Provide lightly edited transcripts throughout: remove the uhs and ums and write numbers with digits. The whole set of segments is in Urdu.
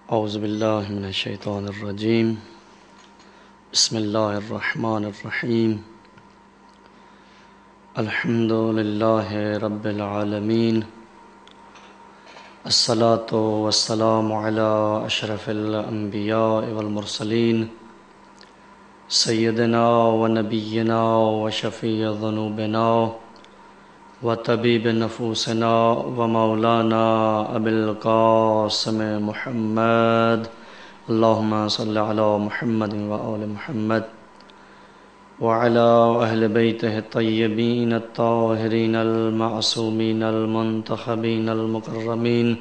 اعوذ باللہ من الشیطان الرجیم بسم اللہ الرحمن الرحیم الحمد للہ رب العالمین الصلاۃ والسلام علی اشرف الانبیاء والمرسلین سیدنا و نبینا و شفیع ذنوبنا و طبیب نفوسنا و مولانا ابی القاسم محمد اللہم صل علی محمد و آل محمد وعلى اہل بیتہ الطیبین الطاہرین المعصومین المنتخبین المکرمین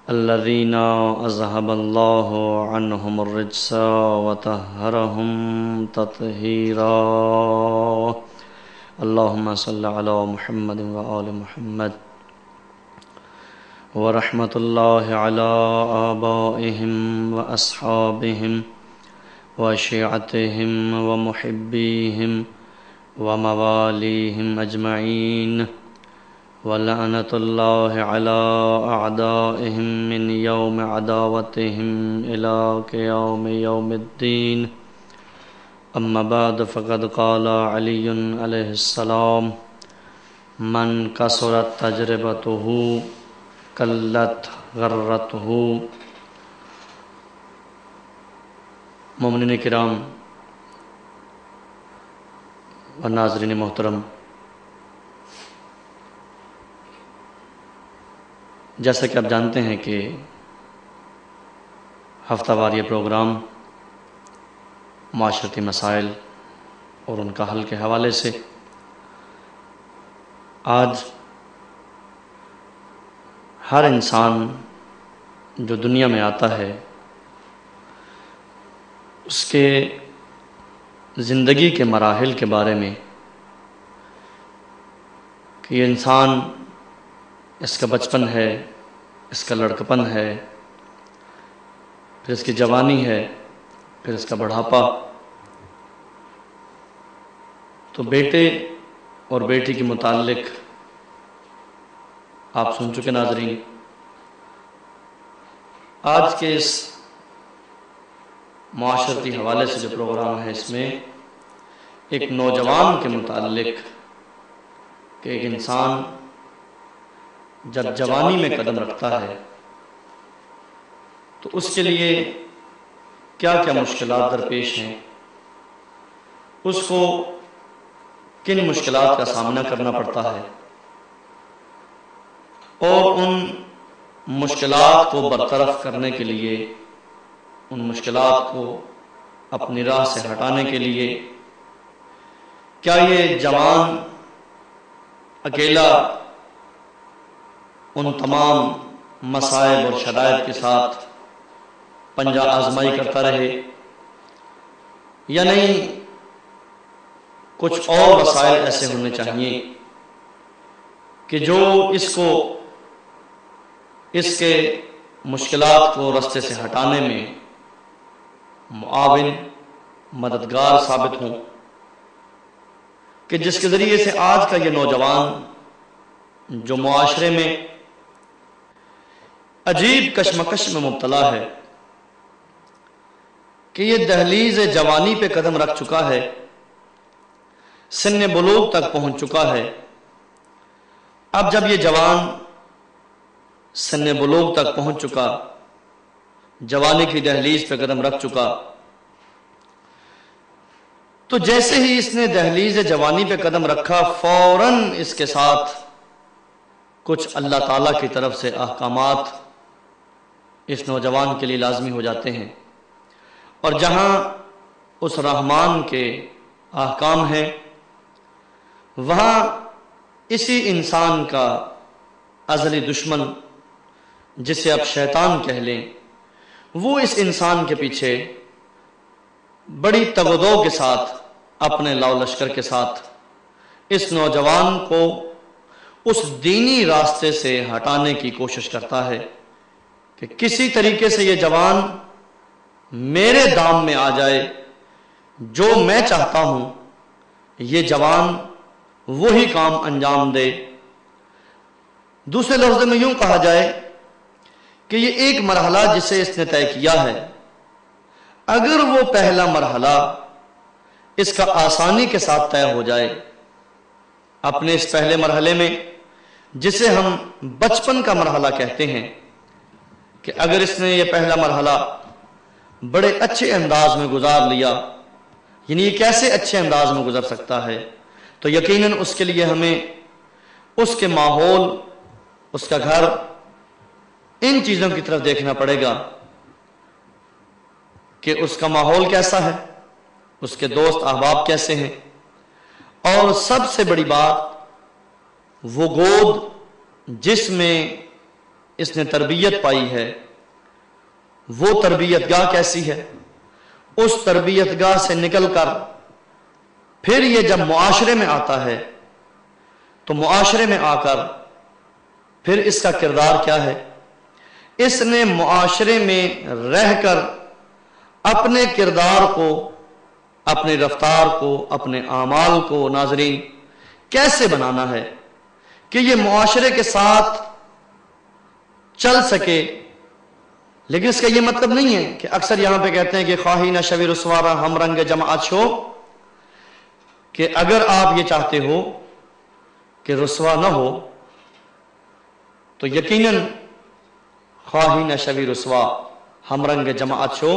الذین اذهب اللہ عنہم الرجس وطہرہم تطہیرا اللہم صل علی محمد و آل محمد ورحمۃ اللہ علی آبائہم و اصحابہم وشیعتہم ومحبیہم وموالیہم اجمعین ولعنۃ اللہ علی اعدائہم من یوم عداوتہم الی قیام یوم الدین اما بعد فقد قال علی علیہ السلام من کثرت تجربتہ قلت غرتہ۔ مومنین کرام و ناظرین محترم، جیسا کہ آپ جانتے ہیں کہ ہفتہ وار یہ پروگرام معاشرتی مسائل اور ان کا حل کے حوالے سے آج ہر انسان جو دنیا میں آتا ہے اس کے زندگی کے مراحل کے بارے میں کہ یہ انسان، اس کا بچپن ہے، اس کا لڑکپن ہے، پھر اس کی جوانی ہے، پھر اس کا بڑھاپا۔ تو بیٹے اور بیٹی کے متعلق آپ سن چکے ناظرین۔ آج کے اس معاشرتی حوالے سے جو پروگرام ہے، اس میں ایک نوجوان کے متعلق کہ ایک انسان جب جوانی میں قدم رکھتا ہے تو اس کے لیے کیا کیا مشکلات درپیش ہیں، اس کو کن مشکلات کا سامنا کرنا پڑتا ہے، اور ان مشکلات کو برطرف کرنے کے لیے، ان مشکلات کو اپنی راہ سے ہٹانے کے لیے کیا یہ جوان اکیلا ان تمام مصائب اور شرائط کے ساتھ پنجہ آزمائی کرتا رہے، یا نہیں کچھ اور وسائل ایسے ہونے چاہیے کہ جو اس کو، اس کے مشکلات کو رستے سے ہٹانے میں معاون، مددگار ثابت ہوں، کہ جس کے ذریعے سے آج کا یہ نوجوان جو معاشرے میں عجیب کشمکش میں مبتلا ہے، کہ یہ دہلیز جوانی پہ قدم رکھ چکا ہے، سن بلوغ تک پہنچ چکا ہے۔ اب جب یہ جوان سن بلوغ تک پہنچ چکا، جوانی کی دہلیز پہ قدم رکھ چکا، تو جیسے ہی اس نے دہلیز جوانی پہ قدم رکھا، فوراً اس کے ساتھ کچھ اللہ تعالیٰ کی طرف سے احکامات اس نوجوان کے لیے لازمی ہو جاتے ہیں، اور جہاں اس رحمان کے احکام ہیں، وہاں اسی انسان کا ازلی دشمن، جسے اب شیطان کہہ لیں، وہ اس انسان کے پیچھے بڑی تگ و دو کے ساتھ، اپنے لاؤ لشکر کے ساتھ اس نوجوان کو اس دینی راستے سے ہٹانے کی کوشش کرتا ہے کہ کسی طریقے سے یہ جوان میرے دام میں آ جائے، جو میں چاہتا ہوں یہ جوان وہی کام انجام دے۔ دوسرے لفظ میں یوں کہا جائے کہ یہ ایک مرحلہ جسے اس نے طے کیا ہے، اگر وہ پہلا مرحلہ اس کا آسانی کے ساتھ طے ہو جائے، اپنے اس پہلے مرحلے میں جسے ہم بچپن کا مرحلہ کہتے ہیں، کہ اگر اس نے یہ پہلا مرحلہ بڑے اچھے انداز میں گزار لیا، یعنی یہ کیسے اچھے انداز میں گزر سکتا ہے، تو یقیناً اس کے لیے ہمیں اس کے ماحول، اس کا گھر، ان چیزوں کی طرف دیکھنا پڑے گا کہ اس کا ماحول کیسا ہے، اس کے دوست احباب کیسے ہیں، اور سب سے بڑی بات وہ گود جس میں اس نے تربیت پائی ہے، وہ تربیت گاہ کیسی ہے، اس تربیت گاہ سے نکل کر پھر یہ جب معاشرے میں آتا ہے تو معاشرے میں آ کر پھر اس کا کردار کیا ہے، اس نے معاشرے میں رہ کر اپنے کردار کو، اپنے رفتار کو، اپنے اعمال کو ناظرین کیسے بنانا ہے کہ یہ معاشرے کے ساتھ چل سکے۔ لیکن اس کا یہ مطلب نہیں ہے کہ اکثر یہاں پہ کہتے ہیں کہ خواہی نہ شوی رسوارا ہم رنگ جماعت شو، کہ اگر آپ یہ چاہتے ہو کہ رسوا نہ ہو تو یقیناً خواہی نہ شوی رسوا ہم رنگ جماعت شو،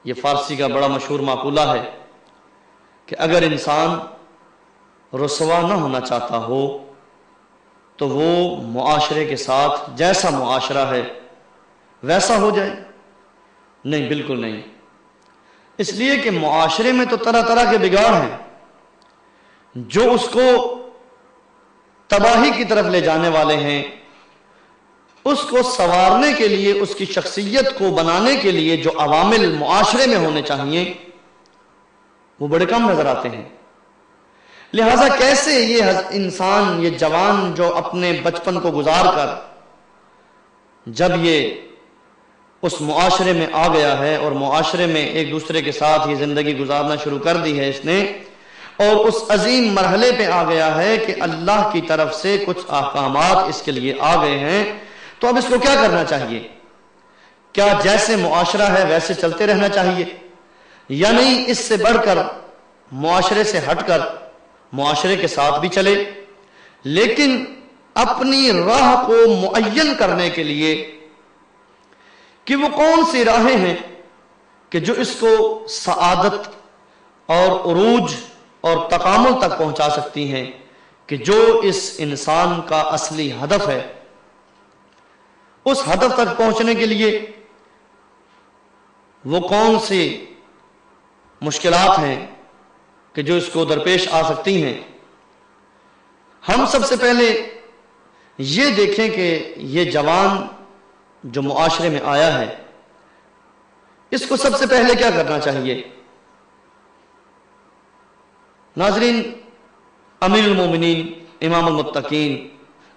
یہ فارسی کا بڑا مشہور مقولہ ہے کہ اگر انسان رسوا نہ ہونا چاہتا ہو تو وہ معاشرے کے ساتھ جیسا معاشرہ ہے ویسا ہو جائے۔ نہیں، بالکل نہیں، اس لیے کہ معاشرے میں تو طرح طرح کے بگاڑ ہیں جو اس کو تباہی کی طرف لے جانے والے ہیں۔ اس کو سنوارنے کے لیے، اس کی شخصیت کو بنانے کے لیے جو عوامل معاشرے میں ہونے چاہیے وہ بڑے کم نظر آتے ہیں۔ لہذا کیسے یہ انسان، یہ جوان جو اپنے بچپن کو گزار کر جب یہ اس معاشرے میں آ گیا ہے اور معاشرے میں ایک دوسرے کے ساتھ یہ زندگی گزارنا شروع کر دی ہے اس نے، اور اس عظیم مرحلے پہ آ گیا ہے کہ اللہ کی طرف سے کچھ احکامات اس کے لیے آ گئے ہیں، تو اب اس کو کیا کرنا چاہیے؟ کیا جیسے معاشرہ ہے ویسے چلتے رہنا چاہیے، یا نہیں اس سے بڑھ کر معاشرے سے ہٹ کر معاشرے کے ساتھ بھی چلے، لیکن اپنی راہ کو معین کرنے کے لیے کہ وہ کون سی راہیں ہیں کہ جو اس کو سعادت اور عروج اور تکامل تک پہنچا سکتی ہیں، کہ جو اس انسان کا اصلی ہدف ہے، اس ہدف تک پہنچنے کے لیے وہ کون سی مشکلات ہیں کہ جو اس کو درپیش آ سکتی ہیں۔ ہم سب سے پہلے یہ دیکھیں کہ یہ جوان جو معاشرے میں آیا ہے اس کو سب سے پہلے کیا کرنا چاہیے۔ ناظرین، امیر المومنین امام المتقین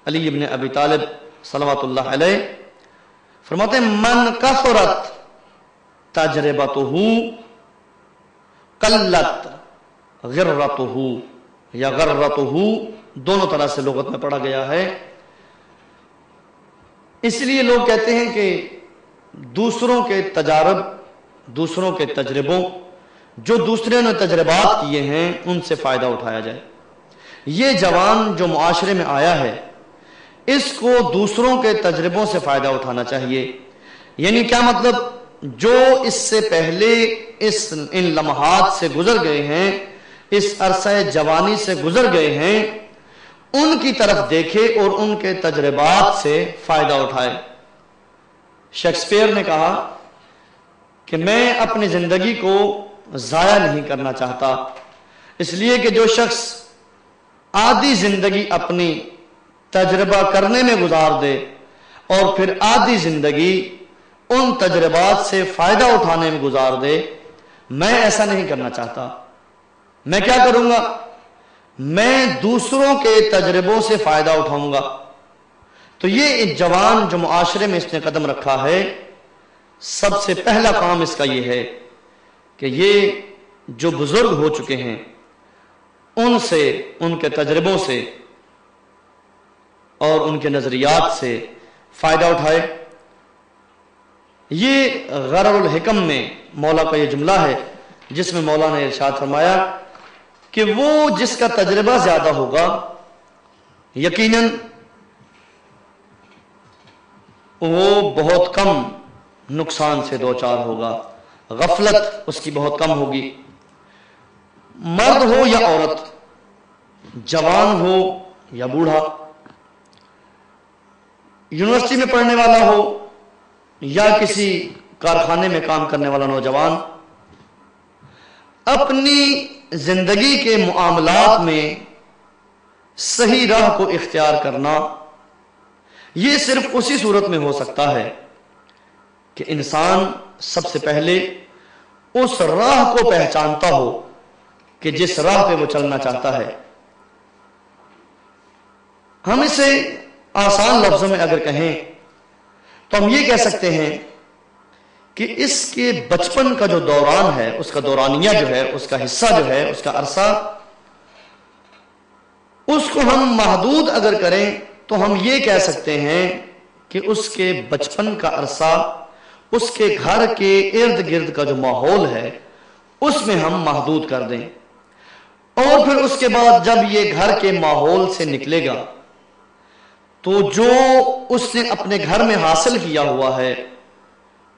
علی ابن ابی طالب صلوات اللہ علیہ فرماتے ہیں من کثرت تجربتہ قلت غرتہ، یا غرتہ دونوں طرح سے لغت میں پڑھا گیا ہے۔ اس لیے لوگ کہتے ہیں کہ دوسروں کے تجارب، دوسروں کے تجربوں، جو دوسرے نے تجربات کیے ہیں ان سے فائدہ اٹھایا جائے۔ یہ جوان جو معاشرے میں آیا ہے اس کو دوسروں کے تجربوں سے فائدہ اٹھانا چاہیے۔ یعنی کیا مطلب؟ جو اس سے پہلے ان لمحات سے گزر گئے ہیں، اس عرصہ جوانی سے گزر گئے ہیں، ان کی طرف دیکھے اور ان کے تجربات سے فائدہ اٹھائے۔ شیکسپیئر نے کہا کہ میں اپنی زندگی کو ضائع نہیں کرنا چاہتا، اس لیے کہ جو شخص آدھی زندگی اپنی تجربہ کرنے میں گزار دے اور پھر آدھی زندگی ان تجربات سے فائدہ اٹھانے میں گزار دے، میں ایسا نہیں کرنا چاہتا۔ میں کیا کروں گا؟ میں دوسروں کے تجربوں سے فائدہ اٹھاؤں گا۔ تو یہ جوان جو معاشرے میں اس نے قدم رکھا ہے، سب سے پہلا کام اس کا یہ ہے کہ یہ جو بزرگ ہو چکے ہیں ان سے، ان کے تجربوں سے اور ان کے نظریات سے فائدہ اٹھائے یہ غرر الحکم میں مولا کا یہ جملہ ہے جس میں مولا نے ارشاد فرمایا کہ وہ جس کا تجربہ زیادہ ہوگا یقیناً وہ بہت کم نقصان سے دوچار ہوگا، غفلت اس کی بہت کم ہوگی۔ مرد ہو یا عورت، جوان ہو یا بوڑھا، یونیورسٹی میں پڑھنے والا ہو یا کسی کارخانے میں کام کرنے والا نوجوان، اپنی زندگی کے معاملات میں صحیح راہ کو اختیار کرنا یہ صرف اسی صورت میں ہو سکتا ہے کہ انسان سب سے پہلے اس راہ کو پہچانتا ہو کہ جس راہ پہ وہ چلنا چاہتا ہے۔ ہم اسے آسان لفظوں میں اگر کہیں تو ہم یہ کہہ سکتے ہیں کہ اس کے بچپن کا جو دوران ہے، اس کا دورانیہ جو ہے، اس کا حصہ جو ہے، اس کا عرصہ، اس کو ہم محدود اگر کریں تو ہم یہ کہہ سکتے ہیں کہ اس کے بچپن کا عرصہ اس کے گھر کے ارد گرد کا جو ماحول ہے اس میں ہم محدود کر دیں، اور پھر اس کے بعد جب یہ گھر کے ماحول سے نکلے گا تو جو اس نے اپنے گھر میں حاصل کیا ہوا ہے،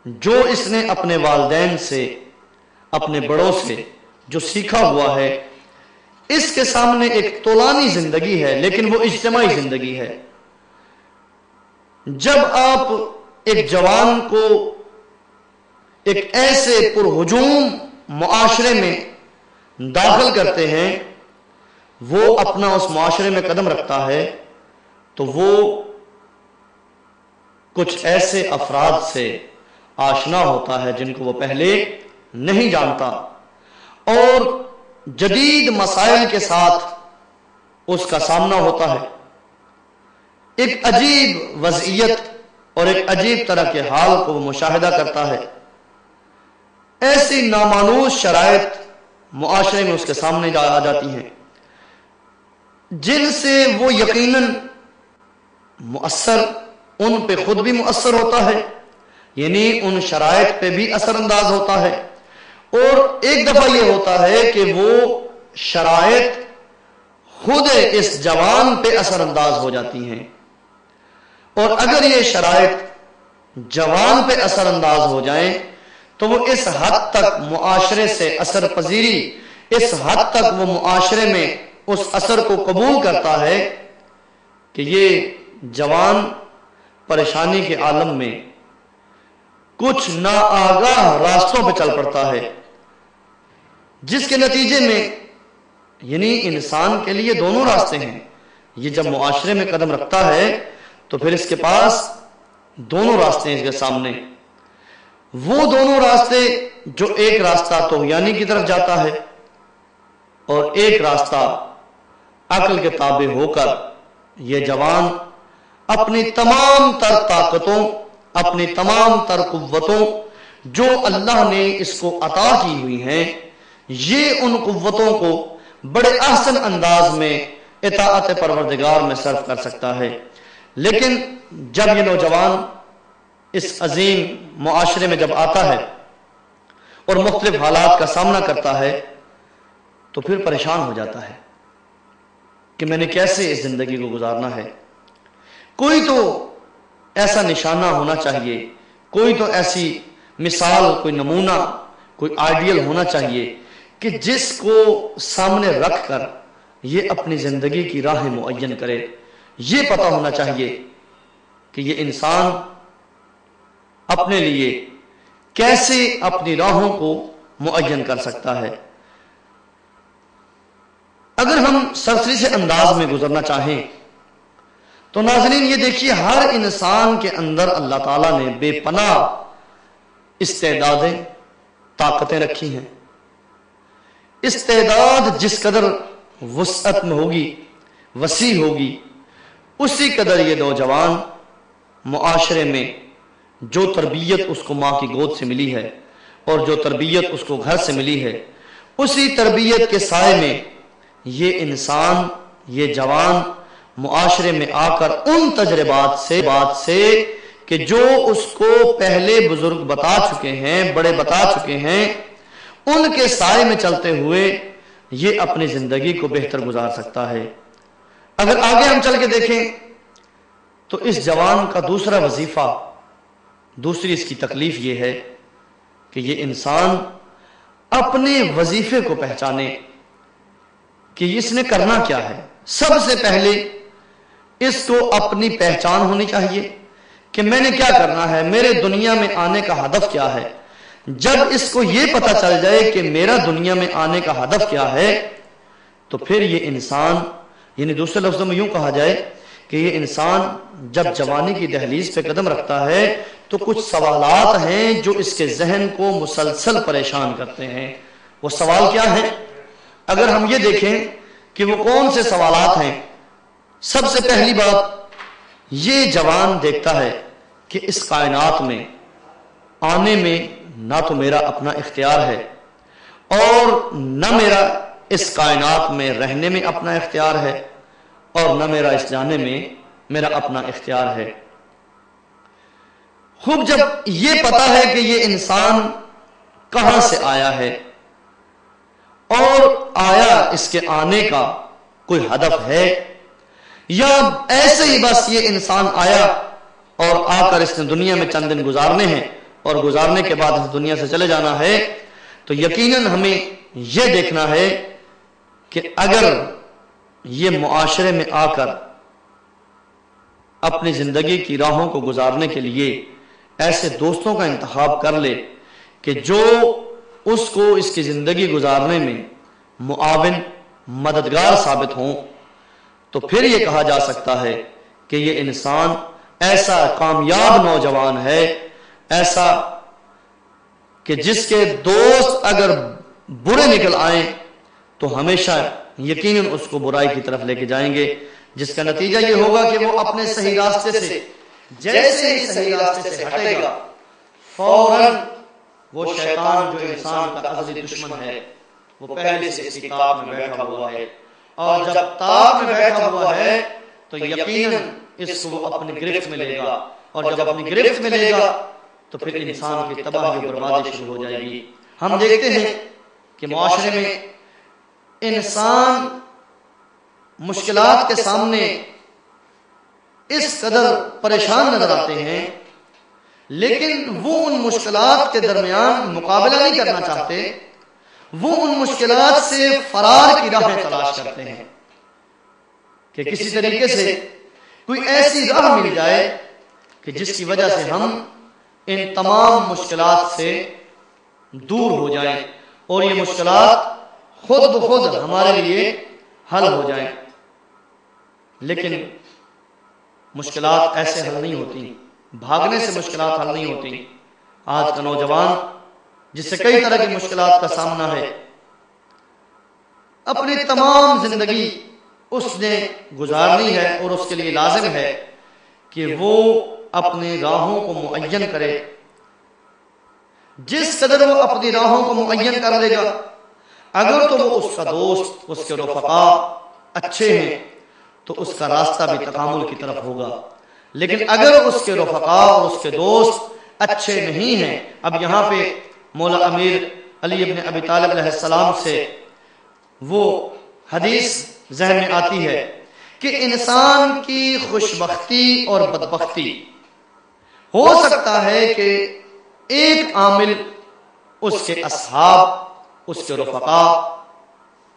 جو اس نے اپنے والدین سے، اپنے بڑوں سے جو سیکھا ہوا ہے، اس کے سامنے ایک طولانی زندگی ہے لیکن وہ اجتماعی زندگی ہے۔ جب آپ ایک جوان کو ایک ایسے پرہجوم معاشرے میں داخل کرتے ہیں، وہ اپنا اس معاشرے میں قدم رکھتا ہے تو وہ کچھ ایسے افراد سے آشنا ہوتا ہے جن کو وہ پہلے نہیں جانتا، اور جدید مسائل کے ساتھ اس کا سامنا ہوتا ہے۔ ایک عجیب وضعیت اور ایک عجیب طرح کے حال کو وہ مشاہدہ کرتا ہے۔ ایسی نامانوس شرائط معاشرے میں اس کے سامنے آ جاتی ہیں جن سے وہ یقیناً مؤثر، ان پہ خود بھی مؤثر ہوتا ہے، یعنی ان شرائط پہ بھی اثر انداز ہوتا ہے، اور ایک دفعہ یہ ہوتا ہے کہ وہ شرائط خود اس جوان پہ اثر انداز ہو جاتی ہیں، اور اگر یہ شرائط جوان پہ اثر انداز ہو جائیں تو وہ اس حد تک معاشرے سے اثر پذیری، اس حد تک وہ معاشرے میں اس اثر کو قبول کرتا ہے کہ یہ جوان پریشانی کے عالم میں کچھ ناآگاہ راستوں پہ چل پڑتا ہے، جس کے نتیجے میں یعنی انسان کے لیے دونوں راستے ہیں۔ یہ جب معاشرے میں قدم رکھتا ہے تو پھر اس کے پاس دونوں راستے ہیں اس کے سامنے، وہ دونوں راستے جو ایک راستہ طغیانی کی طرف جاتا ہے اور ایک راستہ عقل کے تابع ہو کر یہ جوان اپنی تمام تر طاقتوں، اپنی تمام تر قوتوں جو اللہ نے اس کو عطا کی ہوئی ہیں، یہ ان قوتوں کو بڑے احسن انداز میں اطاعت پروردگار میں صرف کر سکتا ہے۔ لیکن جب یہ نوجوان اس عظیم معاشرے میں جب آتا ہے اور مختلف حالات کا سامنا کرتا ہے تو پھر پریشان ہو جاتا ہے کہ میں نے کیسے اس زندگی کو گزارنا ہے۔ کوئی تو ایسا نشانہ ہونا چاہیے، کوئی تو ایسی مثال، کوئی نمونہ، کوئی آئیڈیل ہونا چاہیے کہ جس کو سامنے رکھ کر یہ اپنی زندگی کی راہ معین کرے۔ یہ پتہ ہونا چاہیے کہ یہ انسان اپنے لیے کیسے اپنی راہوں کو معین کر سکتا ہے۔ اگر ہم سرسری سے انداز میں گزرنا چاہیں تو ناظرین یہ دیکھیے، ہر انسان کے اندر اللہ تعالیٰ نے بے پناہ استعدادیں، طاقتیں رکھی ہیں۔ استعداد جس قدر وسعت میں ہوگی، وسیع ہوگی، اسی قدر یہ نوجوان معاشرے میں جو تربیت اس کو ماں کی گود سے ملی ہے اور جو تربیت اس کو گھر سے ملی ہے، اسی تربیت کے سائے میں یہ انسان، یہ جوان معاشرے میں آ کر ان تجربات سے کہ جو اس کو پہلے بزرگ بتا چکے ہیں، بڑے بتا چکے ہیں، ان کے سائے میں چلتے ہوئے یہ اپنی زندگی کو بہتر گزار سکتا ہے۔ اگر آگے ہم چل کے دیکھیں تو اس جوان کا دوسرا وظیفہ، دوسری اس کی تکلیف یہ ہے کہ یہ انسان اپنے وظیفے کو پہچانے کہ اس نے کرنا کیا ہے۔ سب سے پہلے اس کو اپنی پہچان ہونی چاہیے کہ میں نے کیا کرنا ہے، میرے دنیا میں آنے کا ہدف کیا ہے۔ جب اس کو یہ پتہ چل جائے کہ میرا دنیا میں آنے کا ہدف کیا ہے تو پھر یہ انسان، یعنی دوسرے لفظوں میں یوں کہا جائے کہ یہ انسان جب جوانی کی دہلیز پہ قدم رکھتا ہے تو کچھ سوالات ہیں جو اس کے ذہن کو مسلسل پریشان کرتے ہیں۔ وہ سوال کیا ہیں؟ اگر ہم یہ دیکھیں کہ وہ کون سے سوالات ہیں، سب سے پہلی بات یہ جوان دیکھتا ہے کہ اس کائنات میں آنے میں نہ تو میرا اپنا اختیار ہے اور نہ میرا اس کائنات میں رہنے میں اپنا اختیار ہے اور نہ میرا اس جانے میں میرا اپنا اختیار ہے۔ خوب جب یہ پتا ہے کہ یہ انسان کہاں سے آیا ہے اور آیا اس کے آنے کا کوئی ہدف ہے یا ایسے ہی بس یہ انسان آیا اور آ کر اس نے دنیا میں چند دن گزارنے ہیں اور گزارنے کے بعد اس دنیا سے چلے جانا ہے، تو یقیناً ہمیں یہ دیکھنا ہے کہ اگر یہ معاشرے میں آ کر اپنی زندگی کی راہوں کو گزارنے کے لیے ایسے دوستوں کا انتخاب کر لے کہ جو اس کو اس کی زندگی گزارنے میں معاون، مددگار ثابت ہوں، تو پھر یہ کہا جا سکتا ہے کہ یہ انسان ایسا کامیاب نوجوان ہے، ایسا کہ جس کے دوست اگر برے نکل آئیں تو ہمیشہ یقیناً اس کو برائی کی طرف لے کے جائیں گے، جس کا نتیجہ یہ ہوگا کہ وہ اپنے صحیح راستے سے جیسے ہی صحیح راستے سے ہٹے گا، فوراً وہ شیطان جو انسان کا ازلی دشمن ہے وہ پہلے سے اس کی طاق میں بیٹھا ہوا ہے، اور جب طاق میں بیٹھا ہوا ہے تو یقیناً اس کو وہ اپنی گرفت میں لے گا، اور جب اپنی گرفت میں لے گا تو پھر انسان کی تباہی و بربادی شروع ہو جائے گی۔ ہم دیکھتے ہیں کہ معاشرے میں انسان مشکلات کے سامنے اس قدر پریشان نظر آتے ہیں، لیکن وہ ان مشکلات کے درمیان مقابلہ نہیں کرنا چاہتے، وہ ان مشکلات سے فرار کی راہیں تلاش کرتے ہیں کہ کسی طریقے سے کوئی ایسی راہ مل جائے کہ جس کی وجہ سے ہم ان تمام مشکلات سے دور ہو جائیں اور یہ مشکلات خود بخود ہمارے لیے حل ہو جائیں۔ لیکن مشکلات ایسے حل نہیں ہوتی، بھاگنے سے مشکلات حل نہیں ہوتی۔ آج کا نوجوان جس سے کئی طرح کی مشکلات کا سامنا ہے، اپنی تمام زندگی اس نے گزارنی ہے اور اس کے لیے لازم ہے کہ وہ اپنی راہوں کو معین کرے۔ جس قدر وہ اپنی راہوں کو معین کر لے گا، اگر تو وہ اس کا دوست، اس کے رفقا اچھے ہیں تو اس کا راستہ بھی تکامل کی طرف ہوگا، لیکن اگر اس کے رفقا اور اس کے دوست اچھے نہیں ہیں، اب یہاں پہ مولا امیر علی ابن ابی طالب علیہ السلام سے وہ حدیث ذہن میں آتی ہے کہ انسان کی خوشبختی اور بدبختی ہو سکتا ہے کہ ایک عامل اس کے اصحاب، اس کے رفقا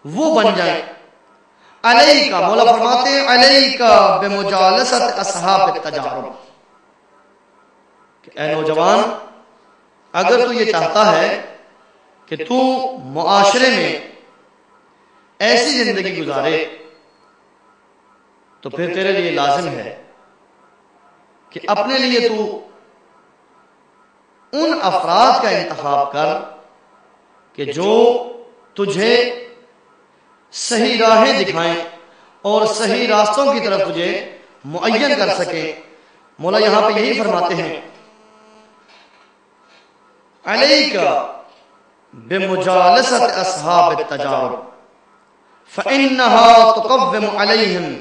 وہ بن جائیں۔ علیکہ، مولا فرماتے ہیں علیکہ بمجالست اصحاب التجارب، کہ اے نوجوان اگر تو یہ چاہتا ہے کہ تو معاشرے میں ایسی زندگی گزارے تو پھر تیرے لیے لازم ہے کہ اپنے لیے تو ان افراد کا انتخاب کر کہ جو تجھے صحیح راہیں دکھائیں اور صحیح راستوں کی طرف تجھے معین کر سکیں۔ مولا یہاں پہ یہی فرماتے ہیں علیکہ بمجالست اصحاب التجارب فإنہا تقوم علیہم،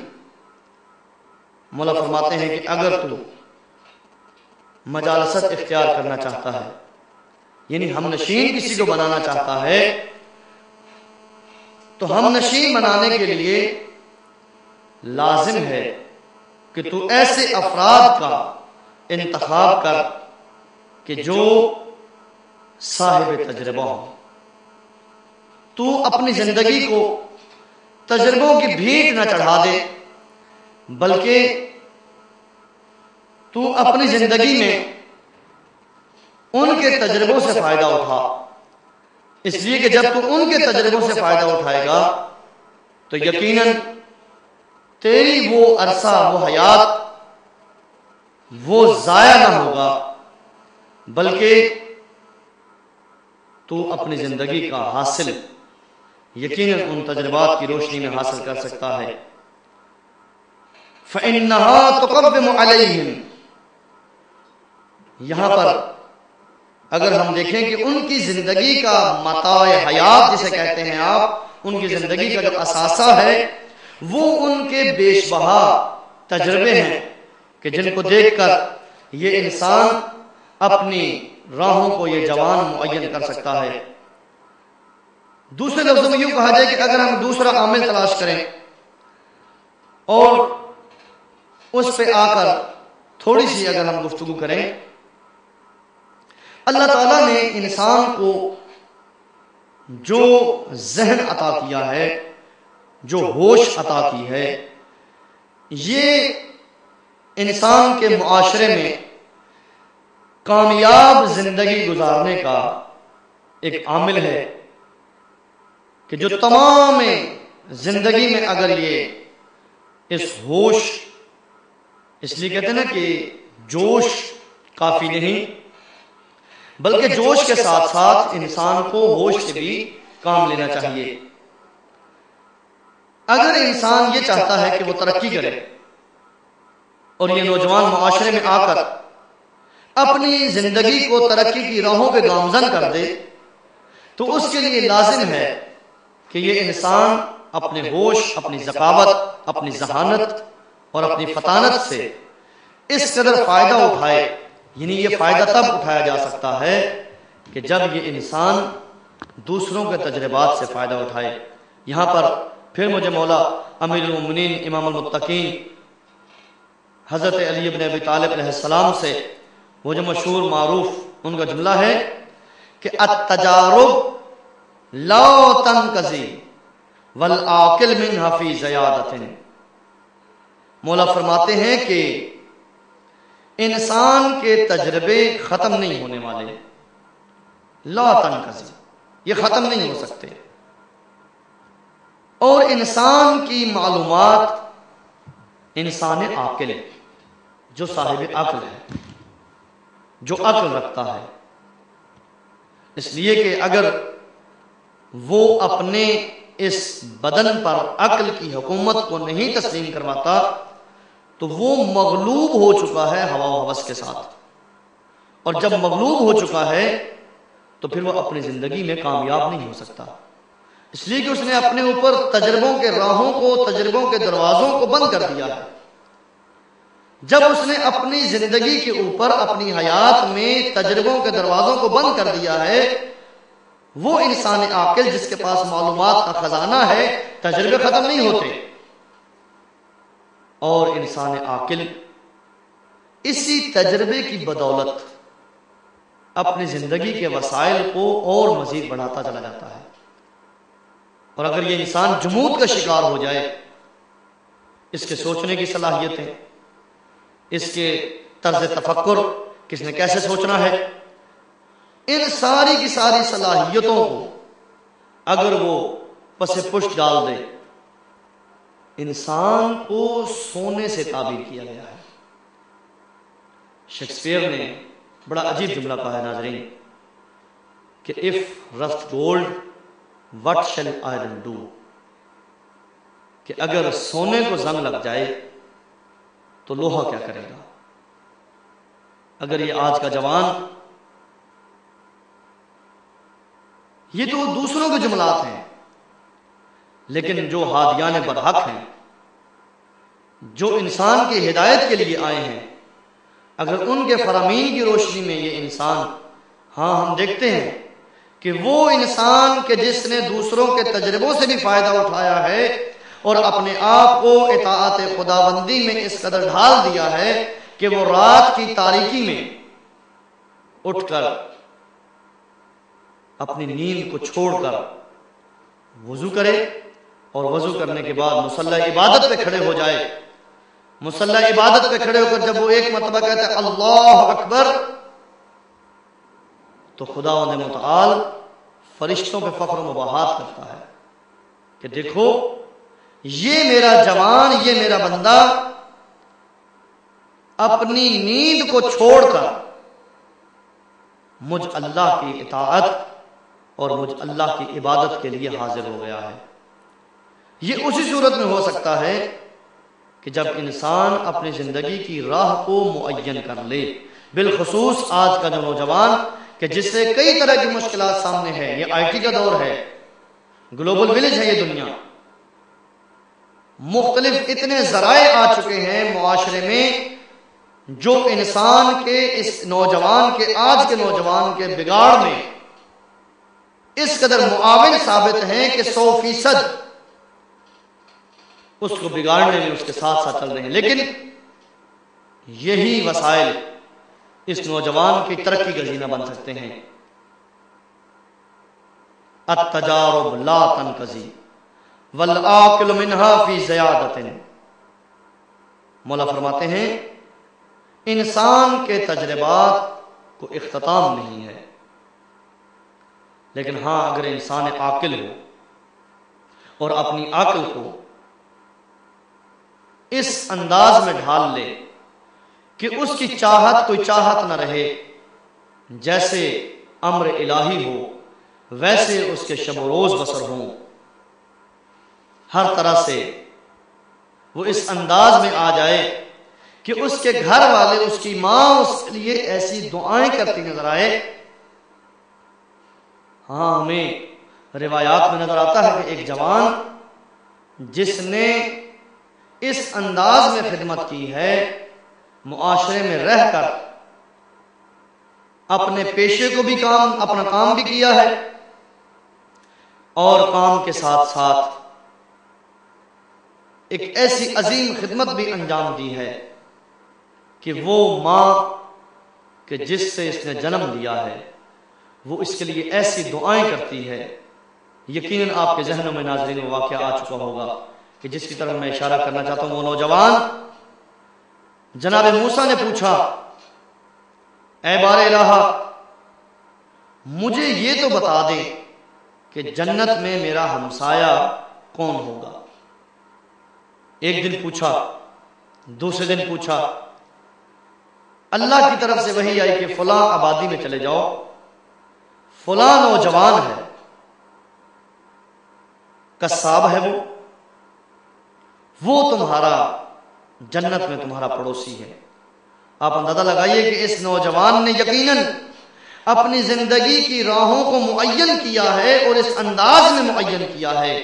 مولا فرماتے ہیں کہ اگر تو مجالست اختیار کرنا چاہتا ہے، یعنی ہم نشین کسی کو بنانا چاہتا ہے، تو ہم نشین بنانے کے لیے لازم ہے کہ تو ایسے افراد کا انتخاب کر کہ جو صاحب تجربہ ہو۔ تو اپنی زندگی کو تجربوں کی بھیٹ نہ چڑھا دے، بلکہ تو اپنی زندگی میں ان کے تجربوں سے فائدہ اٹھا، اس لیے کہ جب تو ان کے تجربوں سے فائدہ اٹھائے گا تو یقیناً تیری وہ عرصہ، وہ حیات، وہ ضائع نہ ہوگا، بلکہ تو اپنی زندگی کا حاصل یقیناً ان تجربات کی روشنی میں حاصل کر سکتا ہے۔ فَإِنَّهَا تُقَوِّمُ عَلَيْهِمْ، یہاں پر اگر ہم دیکھیں کہ ان کی زندگی کا متاع حیات جسے کہتے ہیں آپ، ان کی زندگی کا جو اثاثہ ہے وہ ان کے بیش بہا تجربے ہیں کہ جن کو دیکھ کر یہ انسان اپنی راہوں کو یہ جوان معین کر سکتا ہے۔ دوسرے لفظوں میں یوں کہا جائے کہ اگر ہم دوسرا عامل تلاش کریں اور اس پہ آ کر تھوڑی سی اگر ہم گفتگو کریں، اللہ تعالیٰ نے انسان کو جو ذہن عطا کیا ہے، جو ہوش عطا کی ہے، یہ انسان کے معاشرے میں کامیاب زندگی گزارنے کا ایک عامل ہے کہ جو تمام زندگی میں اگر یہ اس ہوش، اس لیے کہتے ہیں نا کہ جوش کافی نہیں، بلکہ جوش کے ساتھ ساتھ انسان کو ہوش سے بھی کام لینا چاہیے۔ اگر انسان یہ چاہتا ہے کہ وہ ترقی کرے اور یہ نوجوان معاشرے میں آ کر اپنی زندگی کو ترقی کی راہوں پہ گامزن کر دے، تو اس کے لیے لازم ہے کہ یہ انسان اپنے ہوش، اپنی ذکاوت، اپنی ذہانت اور اپنی فطانت سے اس قدر فائدہ اٹھائے، یعنی یہ فائدہ تب اٹھایا جا سکتا ہے کہ جب یہ انسان دوسروں کے تجربات سے فائدہ اٹھائے۔ یہاں پر پھر مجھے مولا امیر المومنین امام المتقین حضرت علی بن ابی طالب علیہ السلام سے وہ جو مشہور معروف ان کا جملہ ہے کہ التجارب لا تنقضی والعاقل منها فی زیادۃ، مولا فرماتے ہیں کہ انسان کے تجربے ختم نہیں ہونے والے، لا تنقضی، یہ ختم نہیں ہو سکتے، اور انسان کی معلومات، انسان عاقل جو صاحب عقل ہے، جو عقل رکھتا ہے، اس لیے کہ اگر وہ اپنے اس بدن پر عقل کی حکومت کو نہیں تسلیم کرواتا تو وہ مغلوب ہو چکا ہے ہوا و ہوس کے ساتھ، اور جب مغلوب ہو چکا ہے تو پھر وہ اپنی زندگی میں کامیاب نہیں ہو سکتا، اس لیے کہ اس نے اپنے اوپر تجربوں کے راہوں کو، تجربوں کے دروازوں کو بند کر دیا ہے۔ جب اس نے اپنی زندگی کے اوپر، اپنی حیات میں تجربوں کے دروازوں کو بند کر دیا ہے، وہ انسان عاقل جس کے پاس معلومات کا خزانہ ہے، تجربے ختم نہیں ہوتے، اور انسان عاقل اسی تجربے کی بدولت اپنی زندگی کے وسائل کو اور مزید بڑھاتا چلا جاتا ہے۔ اور اگر یہ انسان جمود کا شکار ہو جائے، اس کے سوچنے کی صلاحیتیں، اس کے طرز تفکر، کس نے کیسے سوچنا ہے، ان ساری کی ساری صلاحیتوں کو اگر وہ پس پشت ڈال دے، انسان کو سونے سے تعبیر کیا گیا ہے۔ شیکسپیئر نے بڑا عجیب جملہ کہا ہے ناظرین کہ if rust gold what shall iron do، کہ اگر سونے کو زنگ لگ جائے تو لوہا کیا کرے گا۔ اگر یہ آج کا جوان، یہ تو دوسروں کے جملات ہیں، لیکن جو ہادیان برحق ہیں، جو انسان کی ہدایت کے لیے آئے ہیں، اگر ان کے فرامین کی روشنی میں یہ انسان، ہاں ہم دیکھتے ہیں کہ وہ انسان کہ جس نے دوسروں کے تجربوں سے بھی فائدہ اٹھایا ہے اور اپنے آپ کو اطاعت خداوندی میں اس قدر ڈھال دیا ہے کہ وہ رات کی تاریکی میں اٹھ کر اپنی نیند کو چھوڑ کر وضو کرے اور وضو کرنے کے بعد مصلی عبادت پہ کھڑے ہو جائے. مصلی عبادت پہ کھڑے ہو کر جب وہ ایک مرتبہ کہتا ہے اللہ اکبر، تو خداوند متعال فرشتوں پہ فخر و مباحات کرتا ہے کہ دیکھو یہ میرا جوان، یہ میرا بندہ اپنی نیند کو چھوڑ کر مجھ اللہ کی اطاعت اور مجھ اللہ کی عبادت کے لیے حاضر ہو گیا ہے. یہ اسی صورت میں ہو سکتا ہے کہ جب انسان اپنی زندگی کی راہ کو معین کر لے، بالخصوص آج کا جو نوجوان کہ جس سے کئی طرح کی مشکلات سامنے ہے. یہ آئی ٹی کا دور ہے، گلوبل ولیج ہے یہ دنیا، مختلف اتنے ذرائع آ چکے ہیں معاشرے میں جو انسان کے اس نوجوان کے، آج کے نوجوان کے بگاڑ میں اس قدر معاون ثابت ہیں کہ 100% اس کو بگاڑنے میں اس کے ساتھ ساتھ چل رہے ہیں. لیکن یہی وسائل اس نوجوان کی ترقی کا زینہ بن سکتے ہیں. التجارب لا تنقضی والعاقل منها فی زیادت. مولا فرماتے ہیں انسان کے تجربات کو اختتام نہیں ہے، لیکن ہاں اگر انسان عاقل ہو اور اپنی عقل کو اس انداز میں ڈھال لے کہ اس کی چاہت کوئی چاہت نہ رہے، جیسے امر الہی ہو ویسے اس کے شب و روز بسر ہوں، ہر طرح سے وہ اس انداز میں آ جائے کہ اس کے گھر والے، اس کی ماں اس کے لیے ایسی دعائیں کرتی نظر آئے. ہاں ہمیں روایات میں نظر آتا ہے کہ ایک جوان جس نے اس انداز میں خدمت کی ہے، معاشرے میں رہ کر اپنے پیشے کو بھی اپنا کام بھی کیا ہے اور کام کے ساتھ ساتھ ایک ایسی عظیم خدمت بھی انجام دی ہے کہ وہ ماں کہ جس سے اس نے جنم لیا ہے وہ اس کے لیے ایسی دعائیں کرتی ہے. یقیناً آپ کے ذہنوں میں ناظرین وہ واقعہ آ چکا ہوگا کہ جس کی طرف میں اشارہ کرنا چاہتا ہوں. وہ نوجوان جناب موسیٰ نے پوچھا اے بار الہ مجھے یہ تو بتا دے کہ جنت میں میرا ہمسایہ کون ہوگا. ایک دن پوچھا، دوسرے دن پوچھا، اللہ کی طرف سے وحی آئی کہ فلاں آبادی میں چلے جاؤ، فلاں نوجوان ہے، قصاب ہے، وہ تمہارا جنت میں تمہارا پڑوسی ہے. آپ اندازہ لگائیے کہ اس نوجوان نے یقیناً اپنی زندگی کی راہوں کو معین کیا ہے اور اس انداز میں معین کیا ہے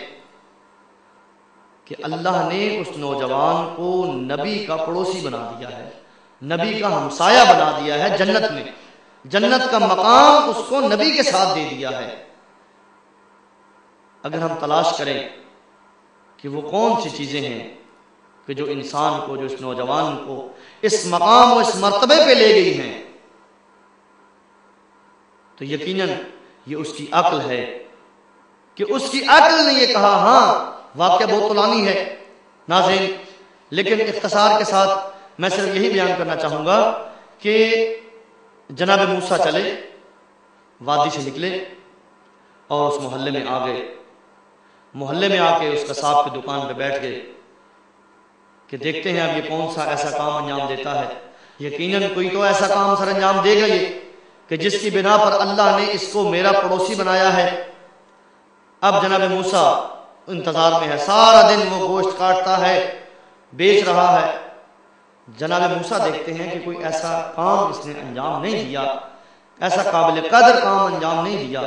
کہ اللہ نے اس نوجوان کو نبی کا پڑوسی بنا دیا ہے، نبی کا ہمسایہ بنا دیا ہے. جنت میں جنت کا مقام اس کو نبی کے ساتھ دے دیا ہے. اگر ہم تلاش کریں کہ وہ کون سی چیزیں ہیں کہ جو انسان کو، جو اس نوجوان کو اس مقام اور اس مرتبے پہ لے گئی ہیں، تو یقیناً یہ اس کی عقل ہے کہ اس کی عقل نے یہ کہا. ہاں واقعہ بہت طولانی ہے ناظرین، لیکن اختصار کے ساتھ میں صرف یہی بیان کرنا چاہوں گا کہ جناب موسیٰ چلے، وادی سے نکلے اور اس محلے میں آ گئے. محلے میں آ کے اس قصاب کی دکان پہ بیٹھ گئے کہ دیکھتے ہیں اب یہ کون سا ایسا کام انجام دیتا ہے. یقیناً کوئی تو ایسا کام سر انجام دے گا یہ کہ جس کی بنا پر اللہ نے اس کو میرا پڑوسی بنایا ہے. اب جناب موسیٰ انتظار میں ہے، سارا دن وہ گوشت کاٹتا ہے، بیچ رہا ہے. جناب موسیٰ دیکھتے ہیں کہ کوئی ایسا کام اس نے انجام نہیں دیا، ایسا قابل قدر کام انجام نہیں دیا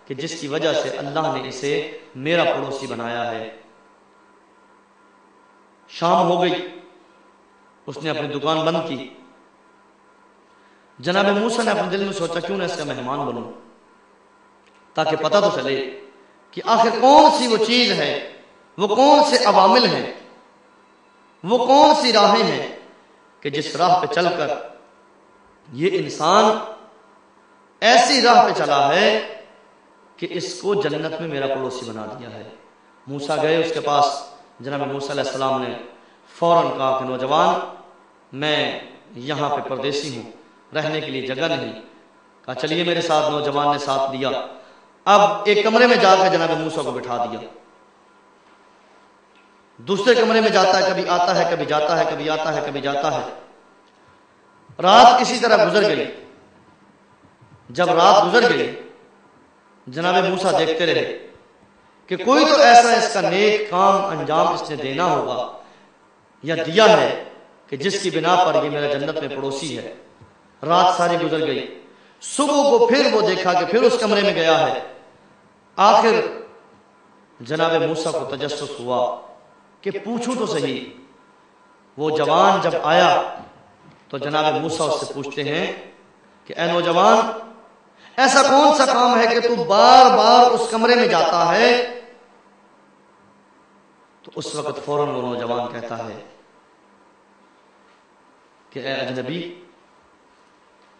کہ جس کی وجہ سے اللہ نے اسے میرا پڑوسی بنایا ہے. شام ہو گئی، اس نے اپنی دکان بند کی. جناب موسیٰ نے اپنے دل میں سوچا کیوں نہ اس کا مہمان بنوں، تاکہ پتہ تو چلے کہ آخر کون سی وہ چیز ہے، وہ کون سے عوامل ہیں، وہ کون سی راہیں ہیں کہ جس راہ پہ چل کر یہ انسان ایسی راہ پہ چلا ہے کہ اس کو جنت میں میرا پڑوسی بنا دیا ہے۔ موسیٰ گئے اس کے پاس، جناب موسیٰ علیہ السلام نے فوراً کہا کہ نوجوان میں یہاں پہ پردیسی ہوں، رہنے کے لیے جگہ نہیں۔ کہا چلیے میرے ساتھ، نوجوان نے ساتھ دیا۔ اب ایک کمرے میں جا کر جناب موسیٰ کو بٹھا دیا، دوسرے کمرے میں جاتا ہے، کبھی آتا ہے، کبھی جاتا ہے، کبھی آتا ہے، کبھی جاتا ہے۔ رات اسی طرح گزر گئی۔ جب رات گزر گئی، جناب موسیٰ دیکھتے رہے کہ کوئی تو ایسا اس کا نیک کام انجام اس نے دینا ہوگا یا دیا ہے کہ جس کی بنا پر یہ میرا جنت میں پڑوسی ہے۔ رات ساری گزر گئی، صبح کو پھر وہ دیکھا کہ پھر اس کمرے میں گیا ہے۔ آخر جناب موسیٰ کو تجسس ہوا کہ پوچھوں تو صحیح۔ وہ جوان جب آیا تو جناب موسیٰ اس سے پوچھتے ہیں کہ اے نوجوان، ایسا کون سا کام ہے کہ تو بار بار اس کمرے میں جاتا ہے؟ تو اس وقت فوراً وہ نوجوان کہتا ہے کہ اے اجنبی،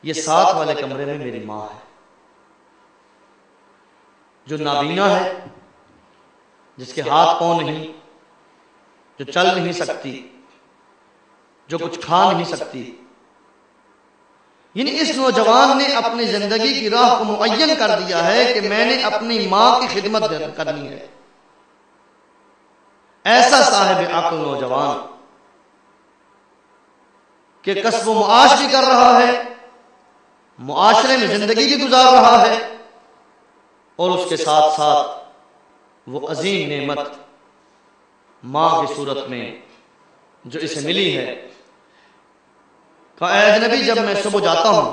یہ ساتھ والے کمرے میں میری ماں ہے جو نابینا ہے، جس کے ہاتھ پاؤں نہیں، جو چل نہیں سکتی، جو کچھ کھا نہیں سکتی۔ یعنی اس نوجوان نے اپنی زندگی کی راہ کو معین کر دیا ہے کہ میں نے اپنی ماں کی خدمت کرنی ہے۔ ایسا صاحب عقل نوجوان کہ کسب و معاش بھی کر رہا ہے، معاشرے میں زندگی بھی گزار رہا ہے، اور اس کے ساتھ ساتھ وہ عظیم نعمت ماں کی صورت میں جو اسے ملی ہے۔ کہا اے اجنبی، جب میں صبح جاتا ہوں،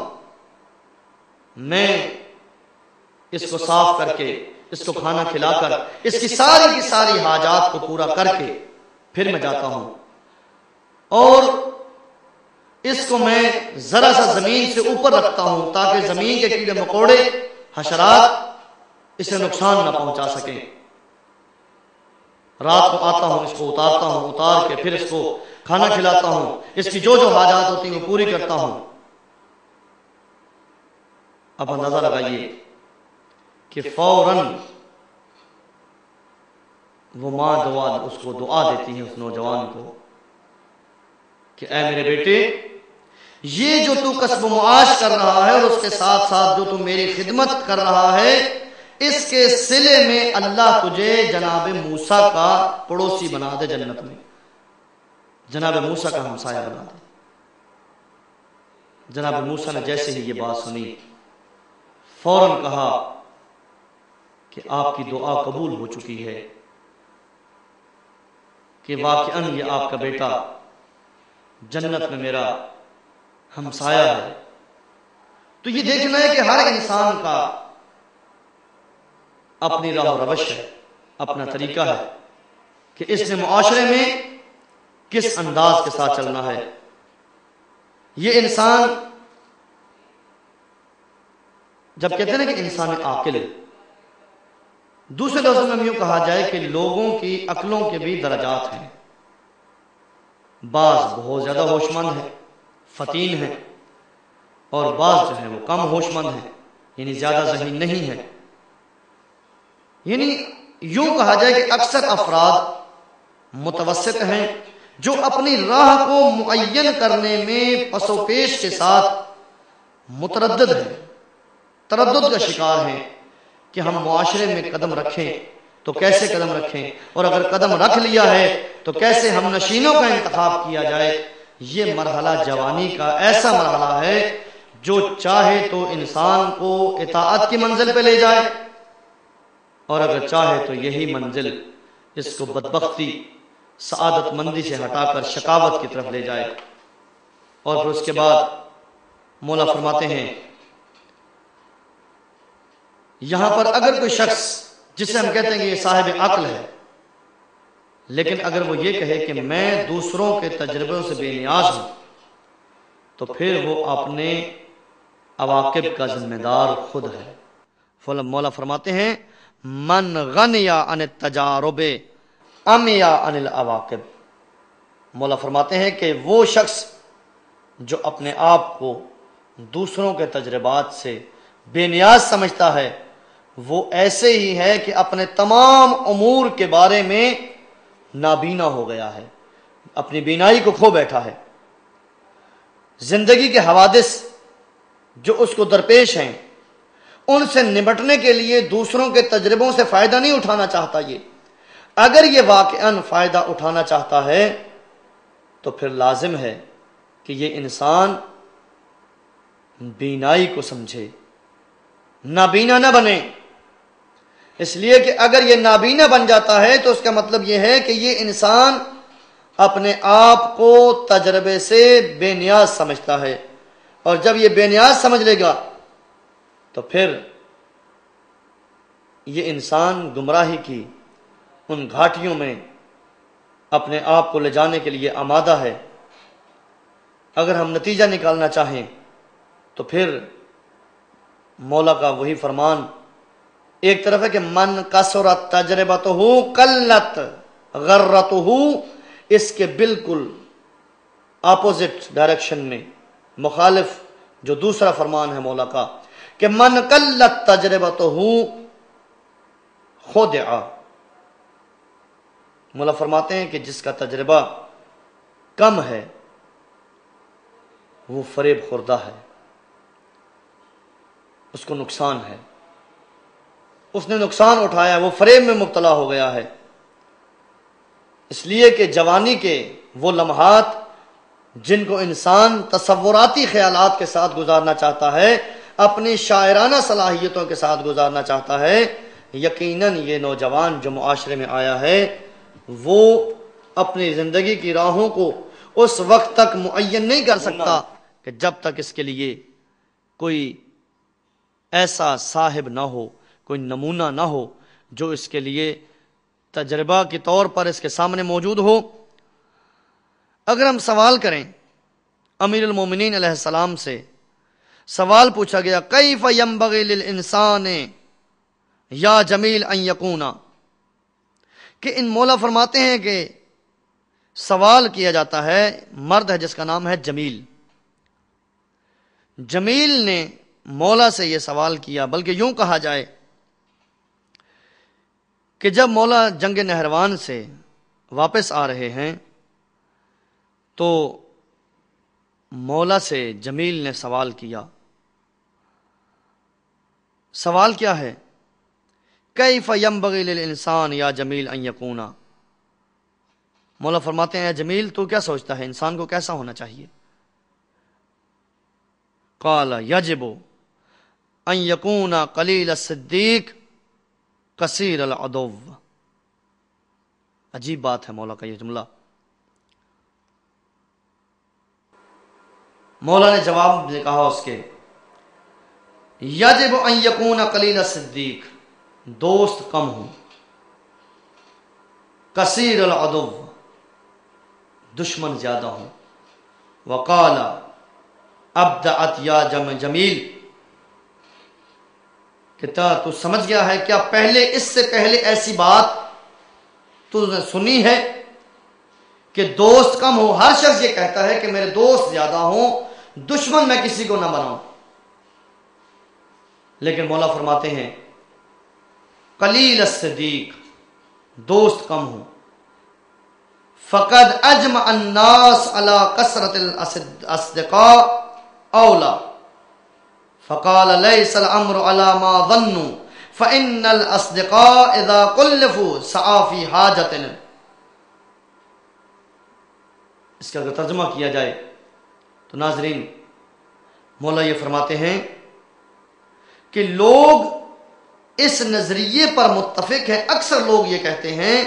میں اس کو صاف کر کے، اس کو کھانا کھلا کر، اس کی ساری حاجات کو پورا کر کے پھر میں جاتا ہوں، اور اس کو میں ذرا سا زمین سے اوپر رکھتا ہوں تاکہ زمین کے کیڑے مکوڑے، حشرات اسے نقصان نہ پہنچا سکیں۔ رات کو آتا ہوں، اس کو اتارتا ہوں، اتار کے پھر اس کو کھانا کھلاتا ہوں، اس کی جو حاجات ہوتی ہیں وہ پوری کرتا ہوں۔ اب اندازہ لگائیے کہ فوراً وہ ماں اس کو دعا دیتی ہے اس نوجوان کو کہ اے میرے بیٹے، یہ جو تو کسب و معاش کر رہا ہے اور اس کے ساتھ ساتھ جو تو میری خدمت کر رہا ہے، اس کے صلے میں اللہ تجھے جناب موسیٰ کا پڑوسی بنا دے جنت میں، جناب موسیٰ کا ہمسایہ بنا دے۔ جناب موسیٰ نے جیسے ہی یہ بات سنی، فوراً کہا کہ آپ کی دعا قبول ہو چکی ہے، کہ واقعاً یہ آپ کا بیٹا جنت میں میرا ہمسایہ ہے۔ تو یہ دیکھنا ہے کہ ہر انسان کا اپنی راہ و روش ہے، اپنا طریقہ ہے کہ اس نے معاشرے میں کس انداز کے ساتھ چلنا ہے۔ یہ انسان، جب کہتے ہیں کہ انسان عاقل ہے، دوسرے لفظوں میں یوں کہا جائے کہ لوگوں کی عقلوں کے بھی درجات ہیں۔ بعض بہت زیادہ ہوش مند ہیں، فطین ہیں، اور بعض جو ہیں وہ کم ہوش مند ہیں، یعنی زیادہ ذہین نہیں ہیں۔ یعنی یوں کہا جائے کہ اکثر افراد متوسط ہیں جو اپنی راہ کو معین کرنے میں پس و پیش کے ساتھ متردد ہیں، تردد کا شکار ہیں کہ ہم معاشرے میں قدم رکھیں تو کیسے قدم رکھیں، اور اگر قدم رکھ لیا ہے تو کیسے ہم نشینوں کا انتخاب کیا جائے۔ یہ مرحلہ جوانی کا ایسا مرحلہ ہے جو چاہے تو انسان کو اطاعت کی منزل پہ لے جائے، اور اگر چاہے تو یہی منزل اس کو بدبختی، سعادت مندی سے ہٹا کر شقاوت کی طرف لے جائے۔ اور پھر اس کے بعد مولا فرماتے ہیں یہاں پر اگر کوئی شخص جسے ہم کہتے ہیں کہ یہ صاحب عقل ہے، لیکن اگر وہ یہ کہے کہ میں دوسروں کے تجربوں سے بے نیاز ہوں، تو پھر وہ اپنے عواقب کا ذمہ دار خود ہے۔ مولا فرماتے ہیں من غنیا عن التجارب امیا عن العواقب، مولا فرماتے ہیں کہ وہ شخص جو اپنے آپ کو دوسروں کے تجربات سے بے نیاز سمجھتا ہے، وہ ایسے ہی ہے کہ اپنے تمام امور کے بارے میں نابینا ہو گیا ہے، اپنی بینائی کو کھو بیٹھا ہے۔ زندگی کے حوادث جو اس کو درپیش ہیں، ان سے نمٹنے کے لیے دوسروں کے تجربوں سے فائدہ نہیں اٹھانا چاہتا۔ یہ اگر یہ واقعاً فائدہ اٹھانا چاہتا ہے تو پھر لازم ہے کہ یہ انسان بینائی کو سمجھے، نابینا نہ بنے۔ اس لیے کہ اگر یہ نابینا بن جاتا ہے تو اس کا مطلب یہ ہے کہ یہ انسان اپنے آپ کو تجربے سے بے نیاز سمجھتا ہے، اور جب یہ بے نیاز سمجھ لے گا تو پھر یہ انسان گمراہی کی ان گھاٹیوں میں اپنے آپ کو لے جانے کے لیے آمادہ ہے۔ اگر ہم نتیجہ نکالنا چاہیں تو پھر مولا کا وہی فرمان ایک طرف ہے کہ من کثرت تجربتہ قلت غرتہ، اس کے بالکل اپوزٹ ڈائریکشن میں مخالف جو دوسرا فرمان ہے مولا کا کہ من قلت تجربتہ خدع، مولا فرماتے ہیں کہ جس کا تجربہ کم ہے وہ فریب خوردہ ہے، اس کو نقصان ہے، اس نے نقصان اٹھایا، وہ فریب میں مبتلا ہو گیا ہے۔ اس لیے کہ جوانی کے وہ لمحات جن کو انسان تصوراتی خیالات کے ساتھ گزارنا چاہتا ہے، اپنی شاعرانہ صلاحیتوں کے ساتھ گزارنا چاہتا ہے، یقیناً یہ نوجوان جو معاشرے میں آیا ہے وہ اپنی زندگی کی راہوں کو اس وقت تک معین نہیں کر سکتا کہ جب تک اس کے لیے کوئی ایسا صاحب نہ ہو، کوئی نمونہ نہ ہو جو اس کے لیے تجربہ کے طور پر اس کے سامنے موجود ہو۔ اگر ہم سوال کریں امیر المومنین علیہ السلام سے، سوال پوچھا گیا کیف ینبغی للانسان یا جمیل ان یکون، کہ ان مولا فرماتے ہیں کہ سوال کیا جاتا ہے، مرد ہے جس کا نام ہے جمیل، جمیل نے مولا سے یہ سوال کیا، بلکہ یوں کہا جائے کہ جب مولا جنگ نہروان سے واپس آ رہے ہیں تو مولا سے جمیل نے سوال کیا۔ سوال کیا ہے؟ کیف ینبغی للانسان یا جمیل ان یکون، مولا فرماتے ہیں جمیل تو کیا سوچتا ہے انسان کو کیسا ہونا چاہیے؟ قال یجب ان یکون قلیل الصدیق کثیر العدو، عجیب بات ہے مولا کا یہ جملہ۔ مولا نے جواب میں کہا اس کے یجب ان یکون قلیل الصدیق، دوست کم ہوں، کثیر العدو، دشمن زیادہ ہوں۔ وقال ابدعت یا جمیل، کہتا تو سمجھ گیا ہے کیا پہلے اس سے پہلے ایسی بات تو نے سنی ہے کہ دوست کم ہو؟ ہر شخص یہ کہتا ہے کہ میرے دوست زیادہ ہوں، دشمن میں کسی کو نہ بناؤں، لیکن مولا فرماتے ہیں قلیل الصدیق، دوست کم ہوں۔ فقد اجمع الناس على کثرت الاصدقاء اولا، فقال ليس الامر على ما ظنوا فان الاصدقاء اذا كلفوا سعى في حاجه، اس کا اگر ترجمہ کیا جائے تو ناظرین مولا یہ فرماتے ہیں کہ لوگ اس نظریے پر متفق ہیں، اکثر لوگ یہ کہتے ہیں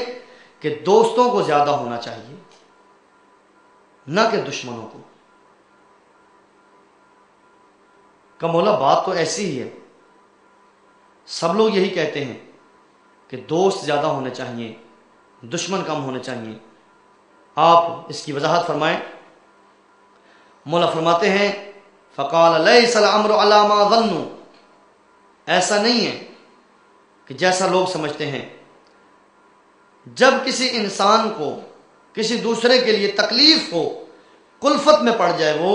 کہ دوستوں کو زیادہ ہونا چاہیے نہ کہ دشمنوں کو۔ کہ مولا بات تو ایسی ہی ہے، سب لوگ یہی کہتے ہیں کہ دوست زیادہ ہونے چاہیے، دشمن کم ہونے چاہیے، آپ اس کی وضاحت فرمائیں۔ مولا فرماتے ہیں فقال لیس الامر علی ما ظنوا، ایسا نہیں ہے کہ جیسا لوگ سمجھتے ہیں. جب کسی انسان کو کسی دوسرے کے لیے تکلیف ہو، کلفت میں پڑ جائے، وہ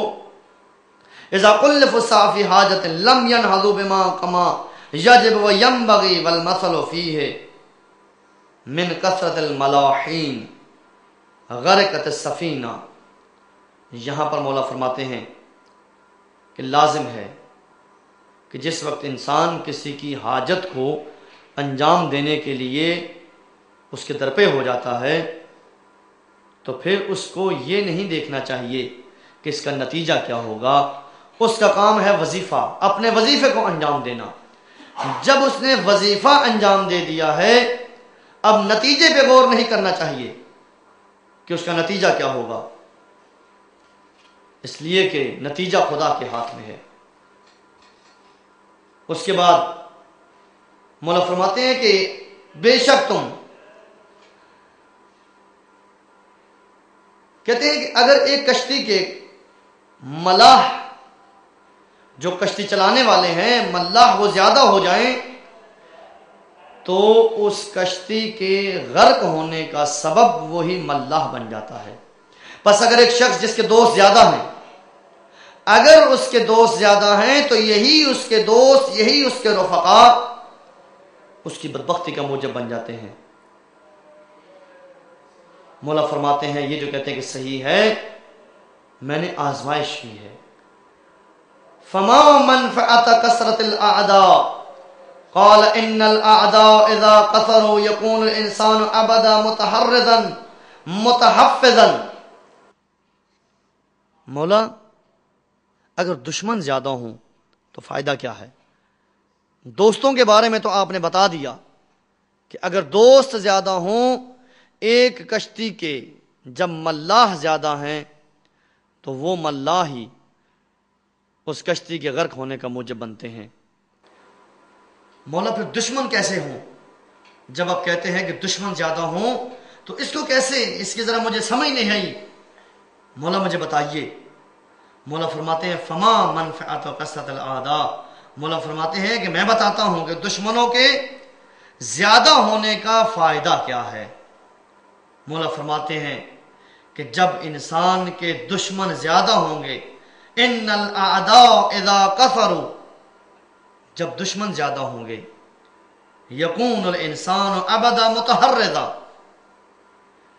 اذا کلف الصافی حاجت لم ينهضوا بما كما يجب وينبغي والمثل فيه من کثرت الملاحین غرقت السفینہ. یہاں پر مولا فرماتے ہیں کہ لازم ہے کہ جس وقت انسان کسی کی حاجت کو انجام دینے کے لیے اس کے در پہ ہو جاتا ہے تو پھر اس کو یہ نہیں دیکھنا چاہیے کہ اس کا نتیجہ کیا ہوگا. اس کا کام ہے وظیفہ، اپنے وظیفے کو انجام دینا. جب اس نے وظیفہ انجام دے دیا ہے، اب نتیجے پہ غور نہیں کرنا چاہیے کہ اس کا نتیجہ کیا ہوگا، اس لیے کہ نتیجہ خدا کے ہاتھ میں ہے. اس کے بعد مولا فرماتے ہیں کہ بے شک تم، کہتے ہیں کہ اگر ایک کشتی کے ملاح، جو کشتی چلانے والے ہیں ملاح، وہ زیادہ ہو جائیں تو اس کشتی کے غرق ہونے کا سبب وہی ملاح بن جاتا ہے. پس اگر ایک شخص جس کے دوست زیادہ ہیں، اگر اس کے دوست زیادہ ہیں تو یہی اس کے دوست، یہی اس کے رفقا اس کی بدبختی کا موجب بن جاتے ہیں. مولا فرماتے ہیں یہ جو کہتے ہیں کہ صحیح ہے، میں نے آزمائش کی ہے. فما منفعت کثرت الاعداء قال ان الاعداء اذا كثروا يكون الانسان ابدا متحرزا متحفظا. مولا اگر دشمن زیادہ ہوں تو فائدہ کیا ہے؟ دوستوں کے بارے میں تو آپ نے بتا دیا کہ اگر دوست زیادہ ہوں، ایک کشتی کے جب ملاح زیادہ ہیں تو وہ ملاح ہی اس کشتی کے غرق ہونے کا موجب بنتے ہیں. مولا پھر دشمن کیسے ہوں؟ جب آپ کہتے ہیں کہ دشمن زیادہ ہوں تو اس کو کیسے، اس کی ذرا مجھے سمجھ نہیں آئی، مولا مجھے بتائیے. مولا فرماتے ہیں فما منفعت کثرت الاعداء. مولا فرماتے ہیں کہ میں بتاتا ہوں کہ دشمنوں کے زیادہ ہونے کا فائدہ کیا ہے. مولا فرماتے ہیں کہ جب انسان کے دشمن زیادہ ہوں گے، ان الاعداء اذا کثروا، جب دشمن زیادہ ہوں گے، یکون الانسان ابدا متحرزا،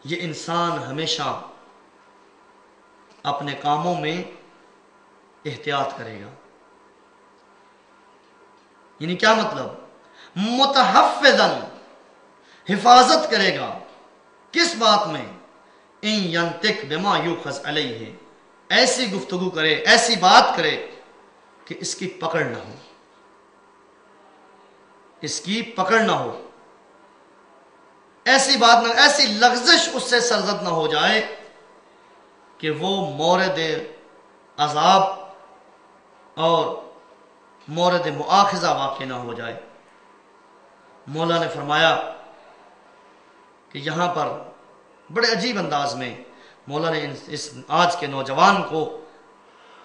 یہ انسان ہمیشہ اپنے کاموں میں احتیاط کرے گا. یعنی کیا مطلب؟ متحفظا، حفاظت کرے گا. کس بات میں؟ ان ینطق بما یؤخذ علیہ، ایسی گفتگو کرے، ایسی بات کرے کہ اس کی پکڑ نہ ہو، اس کی پکڑ نہ ہو، ایسی بات نہ، ایسی لغزش اس سے سرزد نہ ہو جائے کہ وہ مورد عذاب اور مورد مؤاخذہ واقع نہ ہو جائے. مولا نے فرمایا کہ یہاں پر بڑے عجیب انداز میں مولا نے اس آج کے نوجوان کو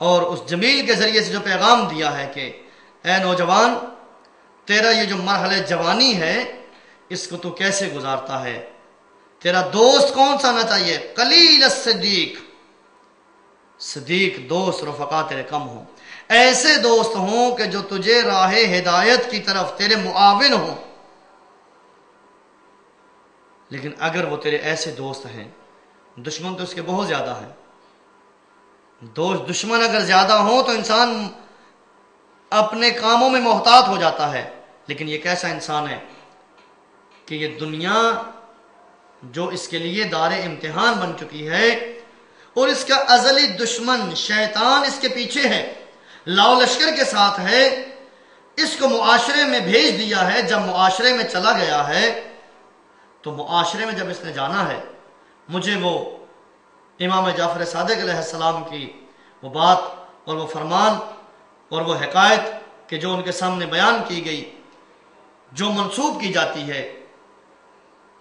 اور اس جمیل کے ذریعے سے جو پیغام دیا ہے کہ اے نوجوان، تیرا یہ جو مرحلہ جوانی ہے اس کو تو کیسے گزارتا ہے؟ تیرا دوست کون سا آنا چاہیے؟ قلیل الصدیق، صدیق دوست رفقا تیرے کم ہوں، ایسے دوست ہوں کہ جو تجھے راہ ہدایت کی طرف تیرے معاون ہوں. لیکن اگر وہ تیرے ایسے دوست ہیں، دشمن تو اس کے بہت زیادہ ہیں، دوست دشمن اگر زیادہ ہوں تو انسان اپنے کاموں میں محتاط ہو جاتا ہے. لیکن یہ کیسا انسان ہے کہ یہ دنیا جو اس کے لیے دار امتحان بن چکی ہے اور اس کا ازلی دشمن شیطان اس کے پیچھے ہے، لاؤ لشکر کے ساتھ ہے، اس کو معاشرے میں بھیج دیا ہے. جب معاشرے میں چلا گیا ہے تو معاشرے میں جب اس نے جانا ہے، مجھے وہ امام جعفر صادق علیہ السلام کی وہ بات اور وہ فرمان اور وہ حکایت کہ جو ان کے سامنے بیان کی گئی، جو منسوب کی جاتی ہے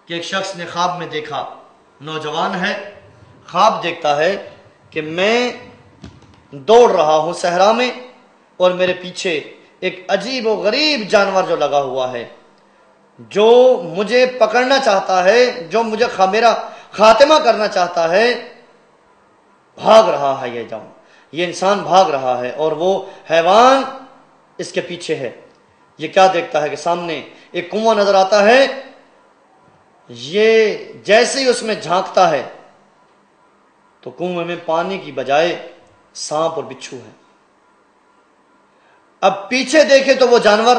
کہ ایک شخص نے خواب میں دیکھا، نوجوان ہے، خواب دیکھتا ہے کہ میں دوڑ رہا ہوں صحرا میں، اور میرے پیچھے ایک عجیب و غریب جانور جو لگا ہوا ہے، جو مجھے پکڑنا چاہتا ہے، جو مجھے میرا خاتمہ کرنا چاہتا ہے۔ بھاگ رہا ہے یہ انسان بھاگ رہا ہے، اور وہ حیوان اس کے پیچھے ہے۔ یہ کیا دیکھتا ہے کہ سامنے ایک کنواں نظر آتا ہے، یہ جیسے ہی اس میں جھانکتا ہے تو کنویں میں پانی کی بجائے سانپ اور بچھو ہے۔ اب پیچھے دیکھے تو وہ جانور،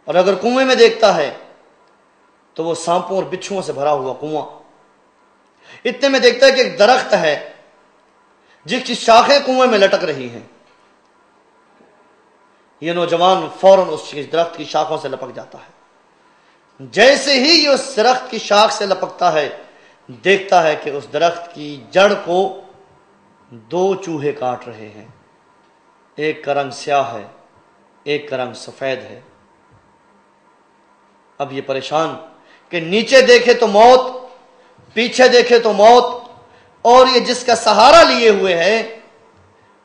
اور اگر کنویں میں دیکھتا ہے تو وہ سانپوں اور بچھوؤں سے بھرا ہوا کنواں۔ اتنے میں دیکھتا ہے کہ ایک درخت ہے جس کی شاخیں کنویں میں لٹک رہی ہیں۔ یہ نوجوان فوراً اس درخت کی شاخوں سے لپک جاتا ہے۔ جیسے ہی یہ اس درخت کی شاخ سے لپکتا ہے، دیکھتا ہے کہ اس درخت کی جڑ کو 2 چوہے کاٹ رہے ہیں، ایک کا رنگ سیاہ ہے، ایک کا رنگ سفید ہے۔ اب یہ پریشان کہ نیچے دیکھے تو موت، پیچھے دیکھے تو موت، اور یہ جس کا سہارا لیے ہوئے ہے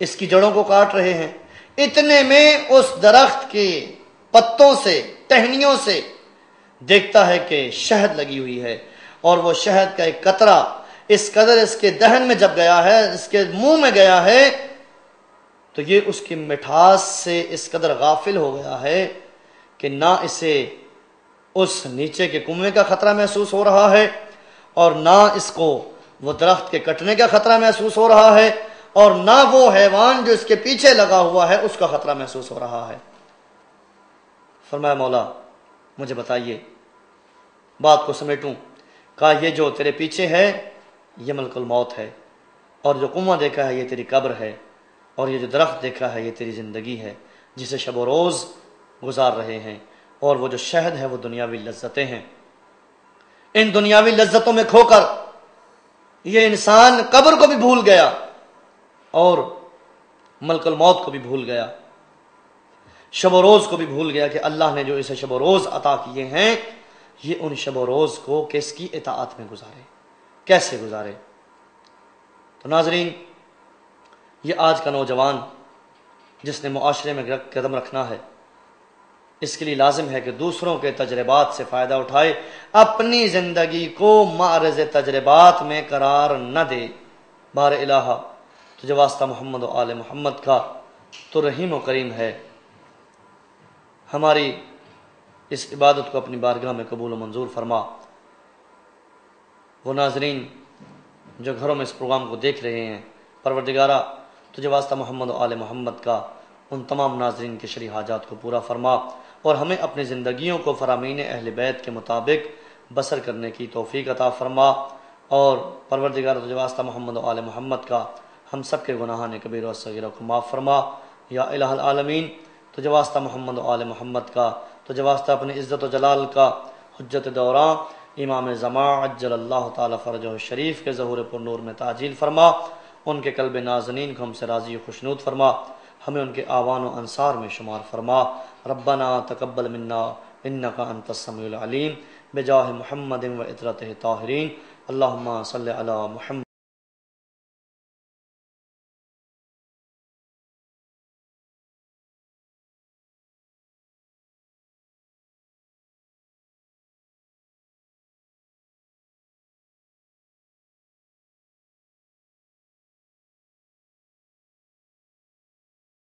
اس کی جڑوں کو کاٹ رہے ہیں۔ اتنے میں اس درخت کے پتوں سے، ٹہنیوں سے دیکھتا ہے کہ شہد لگی ہوئی ہے، اور وہ شہد کا ایک قطرہ اس قدر اس کے دہن میں جب گیا ہے، اس کے منہ میں گیا ہے، تو یہ اس کی مٹھاس سے اس قدر غافل ہو گیا ہے کہ نہ اسے اس نیچے کے کنویں کا خطرہ محسوس ہو رہا ہے، اور نہ اس کو وہ درخت کے کٹنے کا خطرہ محسوس ہو رہا ہے، اور نہ وہ حیوان جو اس کے پیچھے لگا ہوا ہے اس کا خطرہ محسوس ہو رہا ہے۔ فرمایا مولا مجھے بتائیے، بات کو سمیٹوں۔ کہا یہ جو تیرے پیچھے ہے یہ ملک الموت ہے، اور جو کنواں دیکھا ہے یہ تیری قبر ہے، اور یہ جو درخت دیکھا ہے یہ تیری زندگی ہے جسے شب و روز گزار رہے ہیں، اور وہ جو شہد ہے وہ دنیاوی لذتیں ہیں۔ ان دنیاوی لذتوں میں کھو کر یہ انسان قبر کو بھی بھول گیا اور ملک الموت کو بھی بھول گیا، شب و روز کو بھی بھول گیا کہ اللہ نے جو اسے شب و روز عطا کیے ہیں، یہ ان شب و روز کو کس کی اطاعت میں گزارے، کیسے گزارے۔ تو ناظرین، یہ آج کا نوجوان جس نے معاشرے میں قدم رکھنا ہے، اس کے لیے لازم ہے کہ دوسروں کے تجربات سے فائدہ اٹھائے، اپنی زندگی کو معرض تجربات میں قرار نہ دے۔ بار الہ تجھے واسطہ محمد و آل محمد کا تو رحیم و کریم ہے، ہماری اس عبادت کو اپنی بارگاہ میں قبول و منظور فرما۔ وہ ناظرین جو گھروں میں اس پروگرام کو دیکھ رہے ہیں، پروردگارہ تجھے واسطہ محمد و آل محمد کا ان تمام ناظرین کے شرعی حاجات کو پورا فرما، اور ہمیں اپنی زندگیوں کو فرامین اہل بیت کے مطابق بسر کرنے کی توفیق عطا فرما، اور پروردگار تجھے واسطہ محمد و آل محمد کا ہم سب کے گناہان کبیر و صغیرہ کو معاف فرما۔ یا الہ العالمین، تجھے واسطہ محمد و آل محمد کا، تجھے واسطہ اپنی عزت و جلال کا حجت دوراں امام زمان عجل اللہ تعالی فرجہ الشریف کے ظہور پر نور میں تعجیل فرما، ان کے قلب نازنین کو ہم سے راضی و خوشنود فرما، ہمیں ان کے آوان و انصار میں شمار فرما۔ ربنا تقبل منا انک انت السمیع العلیم بجاہ محمد و اطرتہ طاہرین، اللہم صلی علی محمد۔